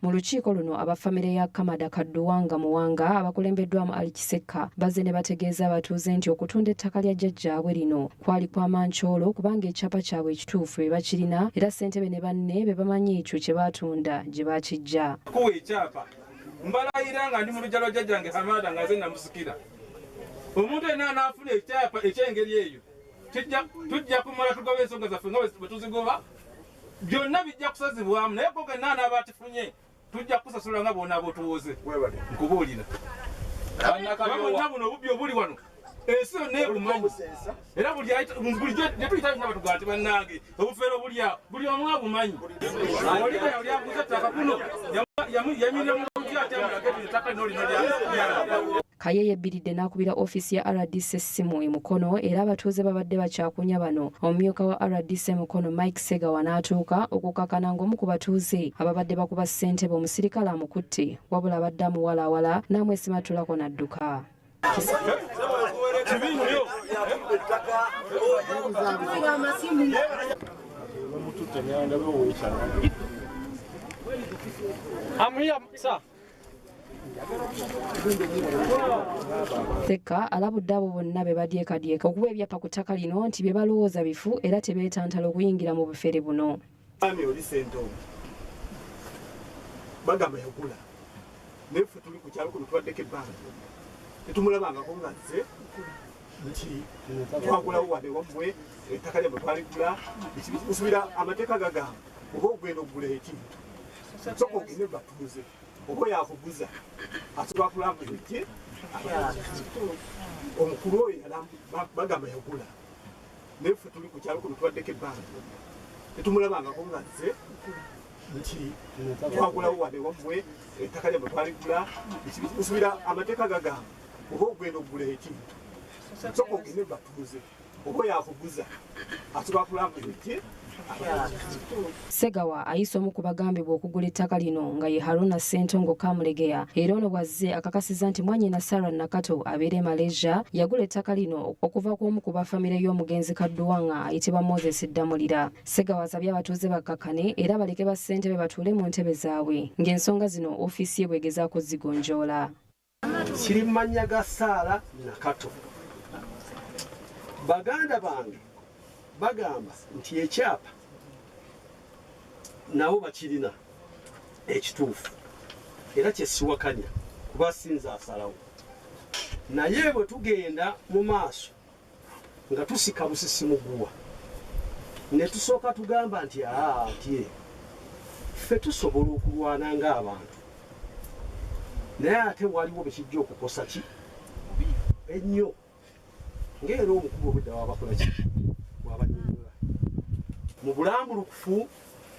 Mu lukiiko luno abafamire ya Kamada Kadduwanga Muwanga abakulembeddwamu Ali Kisekka bazze ne bategeeza abatuuze nti okutunda ettaka lya jjajjaabwe lino kwali kwa manchoolo kubanga ekyapa kyabwe ekituufu be bakirina era ssentebe ne banne be bamanyi ekyo kye baatunda gye baakijja. Kuwa ekyapa mbalayira nga ndi mu lujja lwa jjajjange Hamada nga nze namusikira omuntu yenna anaafuna ekyapa eky'engeri eyo tujja kumala tugoba ensonga zaffe nga bwe tuzigoba byonna bijja kusazibwamu naye ko genna anaabatifunye tujja kusasula nga bonna abotuwoze nkubuulira bonna buno obubbi obuli wano ensi yonna ebumanyi era bulijjo netuyita byonna batugaa nti bannange obufeero bulya buli omu abumanyi oliga oli aguza ettaka kuno yamirira mu lujja ate amulage ettaka lino lino lya Kaye yebbiridde n'akubira ofiisi ya RDC essimu e Mukono era abatuuze babadde bakyakunya bano omumyuka wa RDC Mukono Mike Segawa n'atuuka okukakana ng'omu ku batuuze ababadde bakuba ssentebe omusirikale amukutte wabula abadde amuwalaawala n'amwesimatulako n'adduka. Sekka alabudde abo bonna be badyekadyeka okuba ebyapa ku ttaka lino nti bye balowooza bifu era tebeetantala okuyingira mu bufere buno. Ami oli sento bagamba yagula nefe tuli ku kyalo kuno twaddeko ebbanga tetumulabangako nga nze nti twagulawo wadde wammwe ettaka lyamwe twaligula kusubira amateeka gagamba oba ogenda okugula ekintu soka ogende batuuze oba yakuguza asobola kulambula ekye omukulu oyo bagamba yagula nefe tuli ku kyalo kuno twaddeko ebbanga tetumulabangako nga nze nti twagulawo wadde wammwe ettaka lyamwe twaligula kusubira amateeka gagamba oba ogenda okugula ekintu soka ogende batuuze oba yakuguza asobola kulambula ekye. Segawa ayise omu ku bagambibwa okugula ettaka lino nga ye Haruna Ssentongo Kamulegeya era ono bw'azze akakasiza nti mwannyina Sarah Nakato abeera Malaysia yagula ettaka lino okuva ku omu ku bafamire y'omugenzi Kadduwanga ayitibwa Moses Damulira. Segawa asabye abatuuze bakkakane era baleke bassentebe batuule mu ntebe zaabwe ng'ensonga zino ofiisi ye bw'egezaako zigonjoola. Kiri mu mannya ga Sarah Nakato. Baganda bange bagamba nti ekyapa nabo bakirina ekituufu era kyesiwakanya kuba sinza asalawo naye bwe tugenda mu maaso nga tusika busisimuguwa ne tusooka tugamba nti ati ffe tusobola okulwana ng'abantu naye ate waliwo bekijja okukosa ki ennyo ng'era omukulu obudda wabakola ki wabanyonyola mu bulambulukufu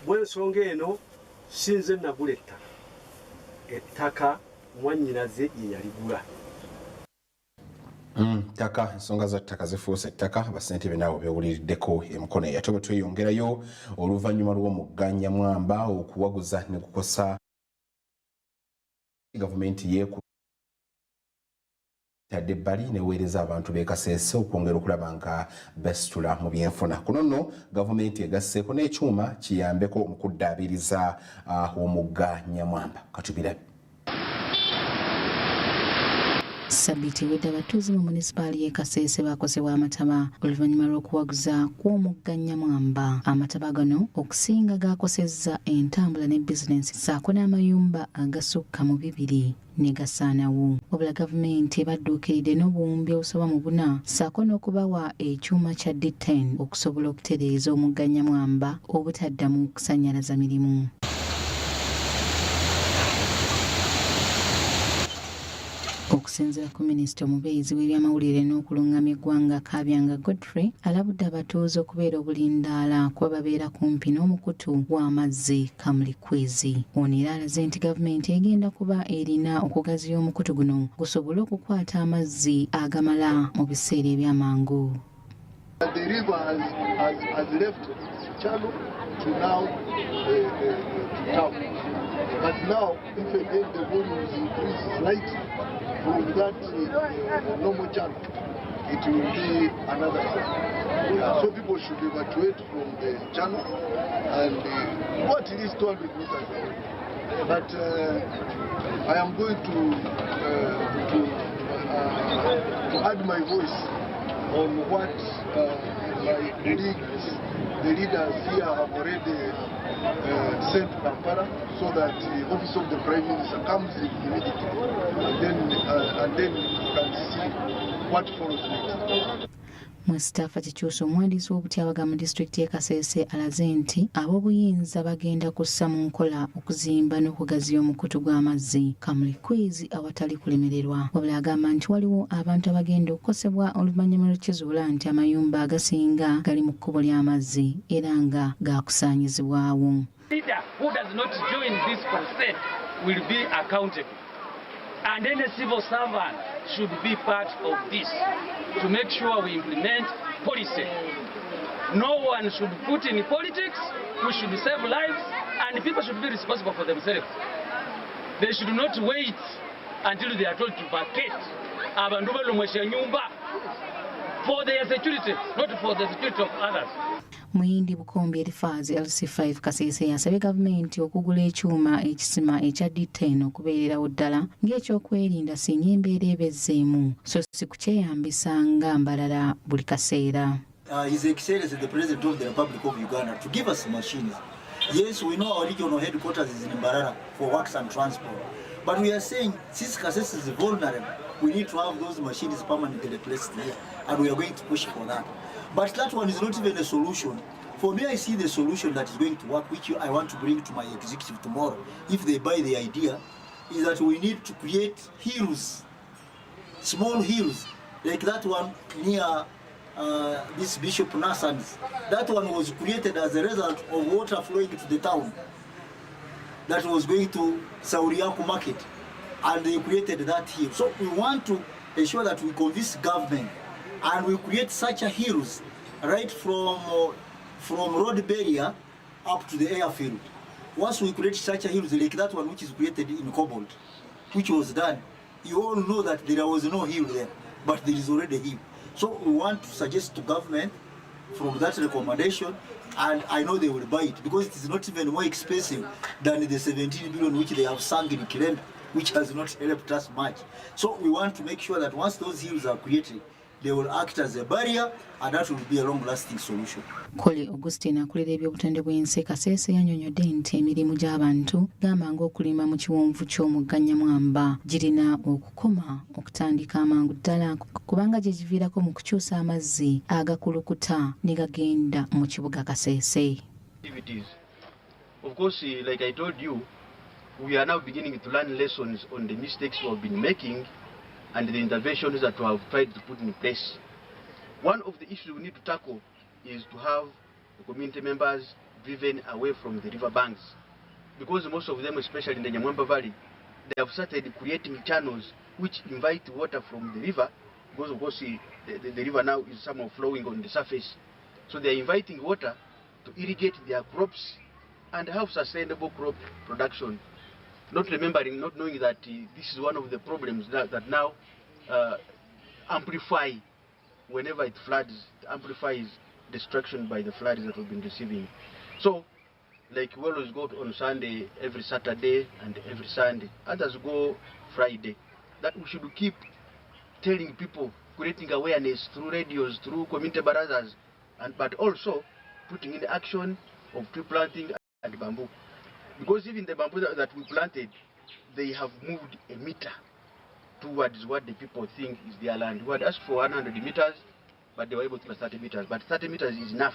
bw'ensonga eno sinze nagula ettaka mwannyinaze ye yaligula. Ttaka ensonga za ttaka zifuuse ettaka bassentebe nabo bewuliriddeko Mukono ate bwe tweyongerayo oluvannyuma lw'omugganya mwamba okuwaguza ne kukosa gavumenti yeeku tadde ebbali neweereza abantu b'e Kasese okwongera okulaba nga basitula mu byenfuna. Kuno nno gavumenti egasseeko n'ekyuma kiyambeko mu kuddaabiriza omugga Nyamwamba. Katubirabe. Sabiti wedde abatuuze mu munisipaali y'e Kasese bakozebwa amataba oluvannyuma lw'okuwaguza kw'omugga Nyamwamba. Amataba gano okusinga gaakosezza entambula ne bizinensi ssaako n'amayumba agasukka mu 2 ne gasaanawo. Wabula gavumenti ebadduukiridde n'obuwumbi obusoba mu 4 ssaako n'okubawa ekyuma kya D10 okusobola okutereeza omugga Nyamwamba obutaddamu kusannyalaza mirimu. Okusinziira ku minisita omubeezi w'ebyamawulire n'okulungamya eggwanga Kabyanga Godfrey alabudde abatuuze okubeera obulindaala kuba babeera kumpi n'omukutu w'amazzi Kamulikwezi. Ono era alaze nti gavumenti egenda kuba erina okugaziya omukutu guno gusobole okukwata amazzi agamala mu biseera ebyamangu. The river has left channel to now to town. But now, if again the volumes increase slightly from that normal channel, it will be another thing. So people should evacuate from the channel and go at least 200 meters away. But I am going to add my voice on what the leaders here have already sent to Kampala, so that the office of the Prime Minister comes in immediately, and then you can see what follows next. Mustafa Kikyusa omuwandiisi w'obutyabaga mu disitulikiti y'e Kasese alaze nti ab'obuyinza bagenda kussa mu nkola okuzimba n'okugaziya omukutu gw'amazzi Kamulikwezi awatali kulemererwa. Wabula agamba nti waliwo abantu abagenda okukosebwa oluvannyuma lw'ekizuula nti amayumba agasinga gali mu kkubo ly'amazzi era nga gaakusaanyizibwawo. Leader who does not join this consent will be accountable, and any civil servant should be part of this to make sure we implement policy. No one should put in politics. We should save lives, and people should be responsible for themselves. They should not wait until they are told to vacate abantu balomwesha nyumba for their security, not for the security of others. Muyindi Bukombe Elifaazi LC5 Kasese yasabye gavumenti okugula ekyuma ekisima ekya D10 okubeererawo ddala ng'ekyokwerinda singa embeera ebezzeemu so si kukyeyambisa nga mbalala buli kaseera. His Excellency the President of the Republic of Uganda to give us machines. Yes, we know our regional headquarters is in Mbarara for works and transport, but we are saying since Kasese is vulnerable, we need to have those machines permanently placed here, and we are going to push for that. But that one is not even a solution. For me, I see the solution that is going to work, which I want to bring to my executive tomorrow, if they buy the idea, is that we need to create hills, small hills, like that one near this Bishop Nassans. That one was created as a result of water flowing to the town that was going to Sauriaku market, and they created that hill. So we want to ensure that we convince government and we create such a hills right from road barrier up to the airfield. Once we create such a hills like that one which is created in Cobalt, which was done, you all know that there was no hill there, but there is already a hill. So we want to suggest to government from that recommendation, and I know they will buy it because it is not even more expensive than the 17 billion which they have sunk in Kirenda, which has not helped us much. So we want to make sure that once those hills are created, they will act as a barrier, and that will be a long-lasting solution. Kole Augustine akulira eby'obutonde bw'ensi Kasese yannyonnyodde nti emirimu gy'abantu gamba ng'okulima mu kiwonvu ky'omugga Nyamwamba girina okukoma okutandika amangu ddala kubanga gye giviirako mu kukyusa amazzi agakulukuta ne gagenda mu kibuga Kasese. Of course, like I told you, we are now beginning to learn lessons on the mistakes we have been making and the interventions that we have tried to put in place. One of the issues we need to tackle is to have the community members driven away from the river banks, because most of them, especially in the Nyamwamba Valley, they have started creating channels which invite water from the river, because of course the river now is somehow flowing on the surface. So they are inviting water to irrigate their crops and have sustainable crop production. Not knowing that this is one of the problems that now amplify whenever it floods, it amplifies destruction by the floods that we've been receiving. So, like we always go on Sunday, every Saturday and every Sunday, others go Friday, that we should keep telling people, creating awareness through radios, through community barazas, but also putting in action of tree planting and bamboo. Because even the bamboo that we planted, they have moved a meter towards what the people think is their land. We had asked for 100 meters, but they were able to put 30 meters. But 30 meters is enough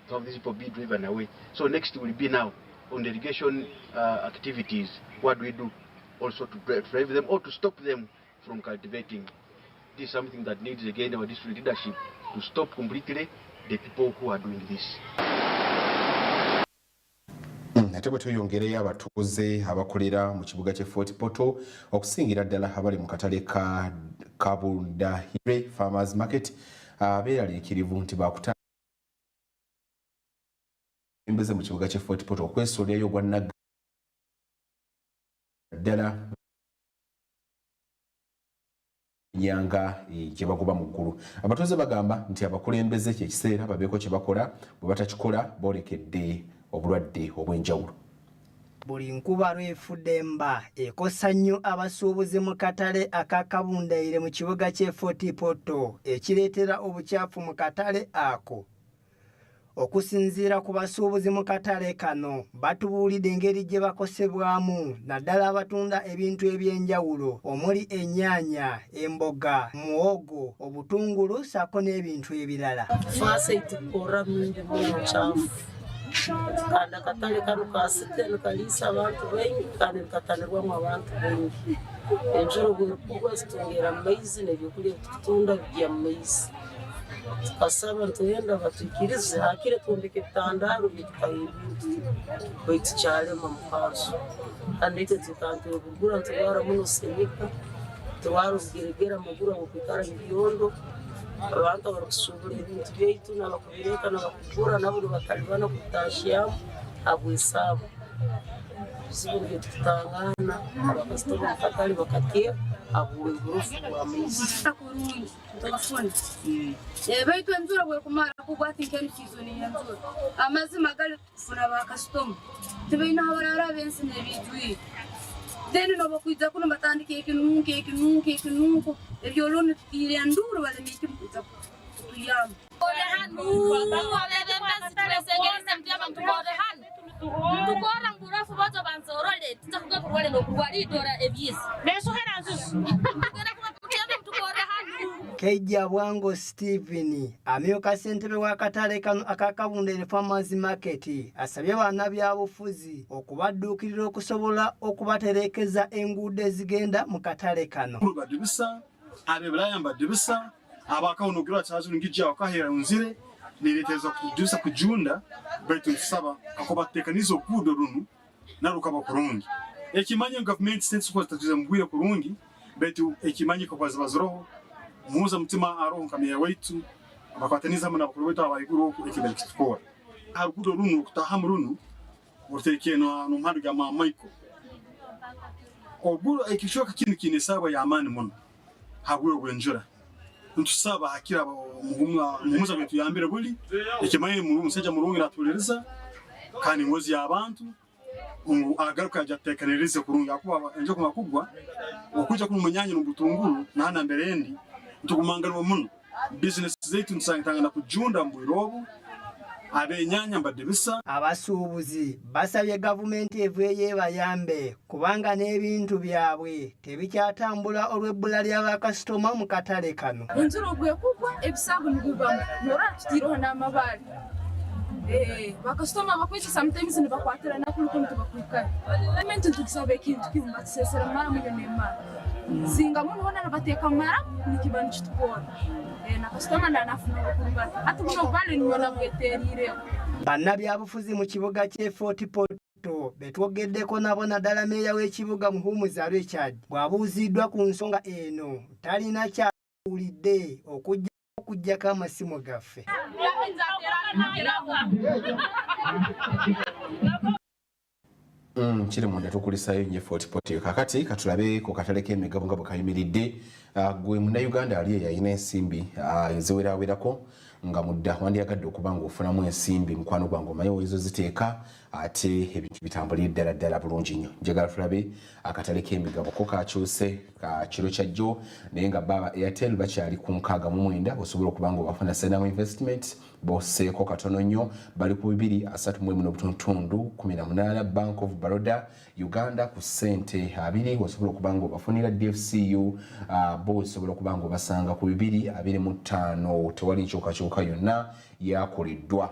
to have these people be driven away. So next will be now on the irrigation activities. What do we do also to drive them or to stop them from cultivating? This is something that needs again our district leadership to stop completely the people who are doing this. Ate bwe tuyongereyo abatuuze abakolera mu kibuga kye Fort Portal okusingira ddala abali mu katale ka Kabundahire Farmers Market beeraliikirivu nti bakuta embeze mu kibuga kye Fort Portal okwesolerayo gwa nagga ddala nyanga gye bagoba mu ggulu. Abatuuze bagamba nti abakulembeze kyekiseera babeeko kye bakola, bwe batakikola boolekedde obulwadde obw'enjawulo. Buli nkuba lw'efudde mba ekosa nnyo abasuubuzi mu katale aka Kabundahire mu kibuga ky'e Fort Portal ekireetera obukyafu mu katale ako. Okusinziira ku basuubuzi mu katale kano batubuulidde engeri gye bakosebwamu naddala abatunda ebintu eby'enjawulo omuli ennyaanya, emboga, muwogo, obutungulu ssaako n'ebintu ebirala. Kandi akatale kano kasite nikaliisa abantu bengi kandi nikatanirwamu abantu bengi. Enjoro bwekuba zitongera mu maizi n'ebyokulya bitutunda bijja mu maizi. Tukasaba ntuyenda batwikirize hakire tumbike ebitandaaro bitukaho ebintu baitu kyalema mu kaaso. Kandi ite tukantire obugura ntubara muno senika tubara obugeregera mugura okwikara ebyondo. Abantu abakusuubula ebintu byaitu n'abakubireka n'abakugura nabo nibatalibana kutaashyamu habw'esaabu. Bizibu bye tutangana abakasitoma mu katale bakateera habw'oburofu bw'amaizi. Telefone. Baitu enjura bwekumara kugwa ati nkeni sizoni y'enjura. Amazzi magali kufuna bakasitoma. Tebaina abarara bensi n'ebintu. Then no bakwiza kuno batandike ekinunku ebyolone tukire nduru bale mikimpuza tuyama. Tukora ngurafu bazo banzorole tutakuga kurwale no kurwalidora ebyisi. Neso heranzu. Kejja Bwango Stephen amyoka ssentebe w'akatale kano aka Kabundahire Farmers Market asabye bannabyabufuzi okubadduukirira okusobola okubatereekeza enguudo ezigenda mu katale kano. Badibisa abebulayamba dibisa abakawunugirwa kyazo ngijja wakahera nzire nireeteza kudusa kujunda baitu nsaba akubateekaniza okuguudo luno nalukaba kurungi. Ekimanyi government sense ko tatuza mbuye kurungi baitu ekimanyi ko bazibaziroho muza mutima aroho nkamya waitu abakwataniza muna bakuru wetu abayiguru ekibali kitukora harugudo runo kutahamu runo urtekeno no mpande ga mamaiko oguru ekishoka kini saba ya amani muno haguru gwenjura ntusaba hakira muza betu yambere buli ekimaye mu museja murungi naturereza kandi ngozi y'abantu agaruka jatekanirize kurungi akuba enjo kumakugwa okuja kumunyanya no butunguru nana mberendi tukumanganwa muno business zetu nsangitangana kujunda mbwirobu abenyanya mbadibisa. Abasuubuzi basabye gavumenti eveeyo ebayambe kubanga n'ebintu byabwe tebikyatambula olw'ebbula ly'abakasitoma mu katale kano. Enjura bwekugwa ebisaabu nigubamu nora tutiroho n'amabaali. Bakasitoma bakwita sometimes nibakwatira nakulukumu tubakwikara. Gavumenti tugisaba ekintu kimu batusesera mara muyo n'emara. Zinga muno hona nabateka mara nikibani kitukora. Nakasitoma ndanafuna bakurubana. Hati muno vale niwona bweterire. Bannabyabufuzi mu kibuga ky'e Fort Portal betwogeddeko nabo naddala meeya w'ekibuga Muhumuza Richard bw'abuuziddwa ku nsonga eno talina kyawulidde okujjako amasimu gaffe. Kiri munda tukulisayo nye Fort Portal kakati katulabe ku katale k'emigabo nga bwe kayimiridde gwe Munnayuganda ali yayina ensimbi eziwerawerako nga mudda wandyagadde okuba ng'ofunamu ensimbi mukwano gwange omanyi weezo ziteeka ate ebintu bitambulire ddala bulungi nnyo. Njagala tulabe akatale k'emigabo ko kakyuse ka kiro kyajjo naye nga baba Airtel bakyali ku 69 osobola okuba ng'obafuna Senamu Investment bosseeko katono nnyo bali ku 2.18 Bank of Baroda Uganda ku ssente 2 osobola okuba ng'obafunira DFCU bo osobola okuba ng'obasanga ku 2.25 tewali nkyukakyuka yonna yakoleddwa.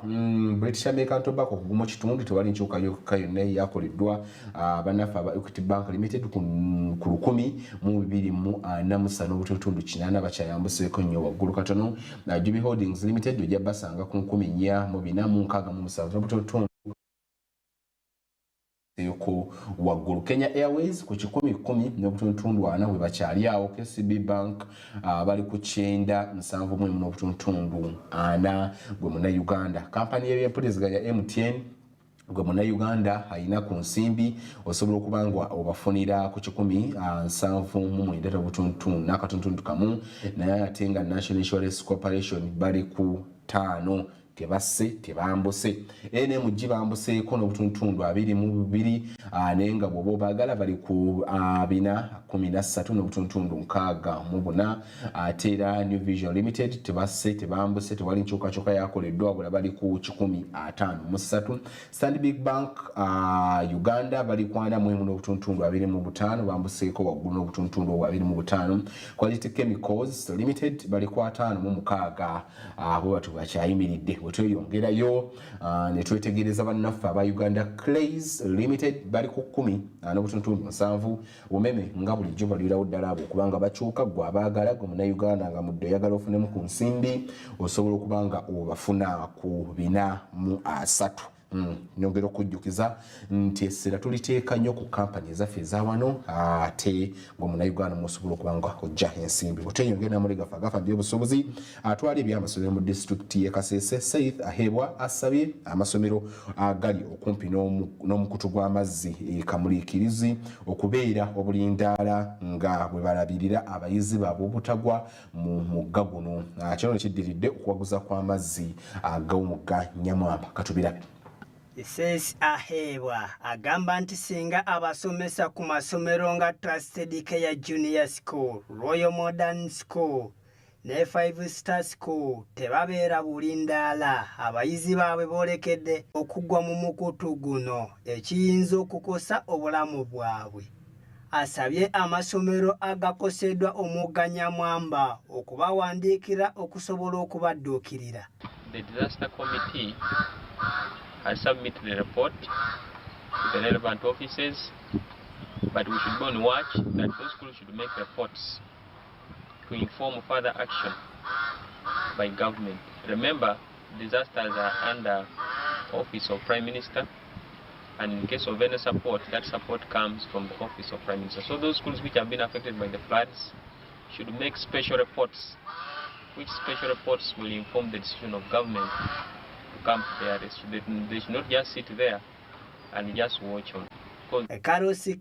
British American Tobacco kuguma kitundu tewali nkyukakyuka yonna yakoleddwa. Bannaffe aba Equity Bank Limited ku 1,247.8 bakyayambuseeko nnyo waggulu katono. Jubi Holdings Limited ojja basanga ku 1,467.8 yuko waggulu. Kenya Airways ku 10.40 we bakyali awo. KCB Bank bali ku 9.74 gwe muna Uganda. Kampani y'ebyempuliziganya MTN gwe muna Uganda ayina ku nsimbi osobola okuba nga obafunira ku 10.79 naye ate nga National Insurance Corporation bali ku 5 tebasse tebambuse ene mujibambuseeko n'obutuntundu 22 naye nga bw'oba obaagala bali ku 413.64 ate era New Vision Limited tebasse tebambuse tewali nkyukakyuka yakoleddwa wabula bali ku 153. Stanbic Bank Uganda bali ku 4.25 bambuseeko waggulu n'obutuntundu 25. Quality Chemicals Limited bali ku 5.6 abo batu bakyayimiridde wetweyongerayo ne twetegereza bannaffe aba Uganda Clays Limited bali ku 10.7 umeme nga bulijjo balirawo ddala abo okubanga bakyuka gwe abaagala gwe muna Uganda nga mudde oyagala ofunemu ku nsimbi osobola okubanga obafuna ku 4.3. Nyongera okujjukiza nti essira tuliteeka nnyo ku kampani ezaffe ezawano ate gwe muna Uganda musobola okubanga ojja ensimbi oteyongera namuli Agafa Mubyobusubuzi atwala ebyamasomero mu disitulikiti y'e Kasese. Saith Ahebwa asabye amasomero agali okumpi n'omukutu gw'amazzi kamuliikirizi okubeera obulindaala nga bwe balabirira abayizi baabwe obutagwa mu mugga guno. Kino kiddiridde okuwaguza kw'amazzi ag'omugga Nyamwamba. Katubirabe Saith Ahebwa agamba nti singa abasomesa ku masomero nga Trusted Care Junior School, Royal Modern School ne 5-star School tebabeera bulindaala abayizi baabwe boolekedde okugwa mu mukutu guno ekiyinza okukosa obulamu bwabwe. Asabye amasomero agakoseddwa omugga Nyamwamba okubawandiikira okusobola okubadduukirira. The disaster committee has submitted the report to the relevant offices, but we should be on watch that those schools should make reports to inform further action by government. Remember, disasters are under office of Prime Minister, and in case of any support, that support comes from the office of Prime Minister. So those schools which have been affected by the floods should make special reports, which special reports will inform the decision of government to come to their rescue. They should not just sit there and just watch on. Karosi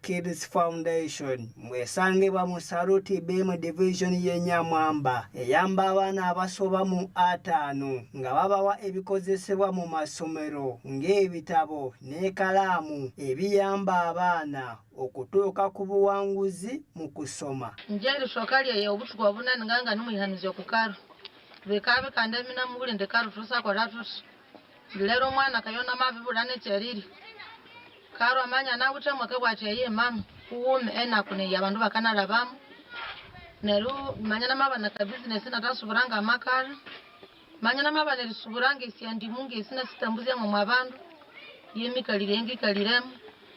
Kids Foundation mwesangibwa mu Saluti BM Division y'e Nyamwamba eyamba abaana abasoba mu 5 nga babawa ebikozesebwa mu masomero ng'ebitabo n'ekalaamu ebiyamba abaana okutuuka ku buwanguzi mu kusoma. Njeri shokali ya obutuko obunani nganga numuyihanizo ku karo bekabe kandamina mubuli ndekaro tusako ratusi lero mwana kayona mabibulane kyeriri karo amanya na utamwe ke bwacheye mama kuume ena kune yabantu bakanala bamu neru manyana mabana ka business na tasuburanga makara manyana mabana lisuburanga isiyandi mungi isina sitambuze mu mabandu yemikalire kaliremu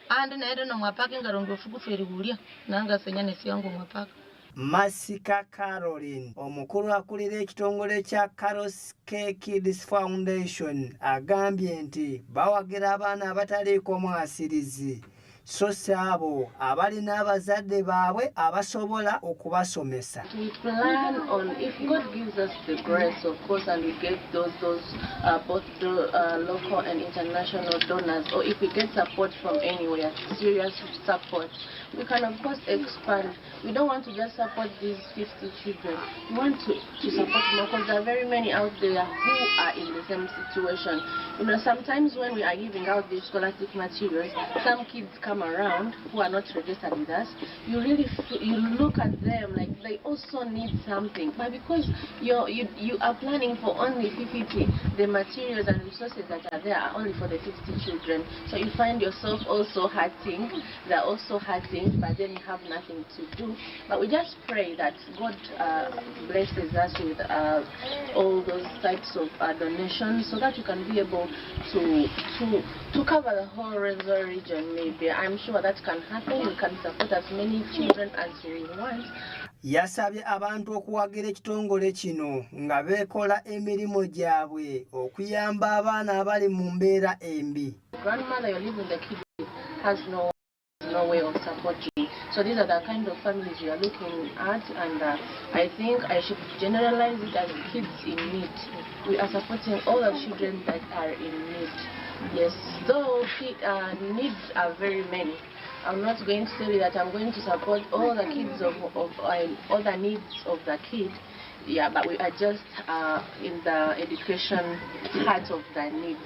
andi naende no mwapaka ngarongo fuguferi hulia nanga senyane siyango mwapaka. Masika Caroline omukulu akulira ekitongole kya Karosi Kids Foundation agambye nti bawagira abaana abataliiko mwasirizi so si abo abalina abazadde baabwe abasobola okubasomesa. We plan on, if God gives us the grace, of course, and we get those both the local and international donors, or if we get support from anywhere, serious support, we can of course expand. We don't want to just support these 50 children. We want to support more, because there are very many out there who are in the same situation. You know, sometimes when we are giving out these scholastic materials, some kids come around who are not registered with us. You really you look at them like they also need something, but because you are planning for only 50, the materials and resources that are there are only for the 50 children. So you find yourself also hurting. They're also hurting, but then you have nothing to do. But we just pray that God blesses us with all those types of donations, so that you can be able to cover the whole Renzo region. Maybe I'm sure that can happen. We can support as many children as we want. Yasabye abantu okuwagira ekitongole kino nga beekola emirimu gyabwe okuyamba abaana abali mu mbeera embi. Grandmother you're leaving the kid has no way of supporting. So these are the kind of families we are looking at, and I think I should generalize it as kids in need. We are supporting all the children that are in need. Yes, though needs are very many. I'm not going to say that I'm going to support all the kids all the needs of the kid. Yeah, but we are just in the education part of the needs.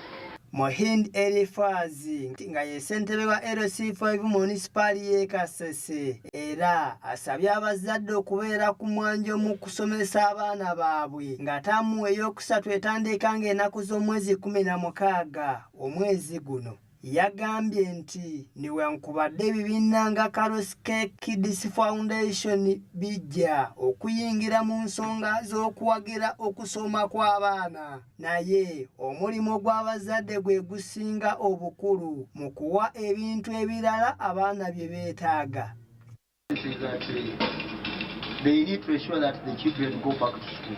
Mohind Elifazi nga ye ssentebe wa LC5 municipali y'e Kasese era asabye abazadde okubeera ku mwanjo mu kusomesa abaana baabwe nga tamu ey'okusatu etandika ng'ennaku z'omwezi 16 omwezi guno. Yagambye nti newankubadde ebibiina nga Carlos Kids Foundation bijja okuyingira mu nsonga z'okuwagira okusoma kw'abaana, naye omulimu gw'abazadde gwe gusinga obukulu mu kuwa ebintu ebirala abaana bye beetaaga. They need to ensure that the children go back to school,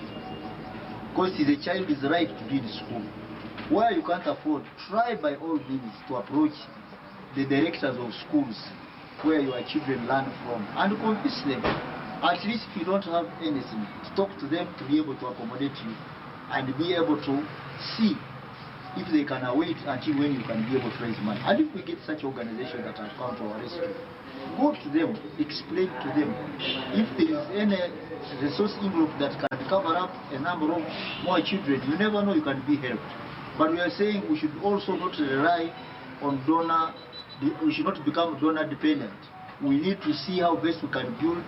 because the child is right to be in school. Where you can't afford, try by all means to approach the directors of schools where your children learn from and convince them. At least if you don't have anything, talk to them to be able to accommodate you and be able to see if they can wait until when you can be able to raise money. And if we get such organizations that have come to our rescue, go to them, explain to them. If there is any resource envelope that can cover up a number of more children, you never know, you can be helped. But we are saying we should also not rely on donor, we should not become donor dependent. We need to see how best we can build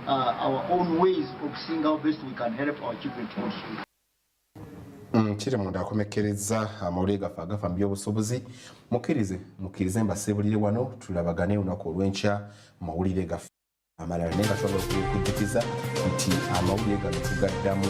our own ways of seeing how best we can help our children to go to school. Kiri munda akomekereza amawulire gafa Agafa Mubyobusubuzi mukkirize mbasebulire wano tulabagane olunaku olw'enkya mawulire gafa amalala naye nga tusobola okujjukiza nti amawulire gano tugaddamu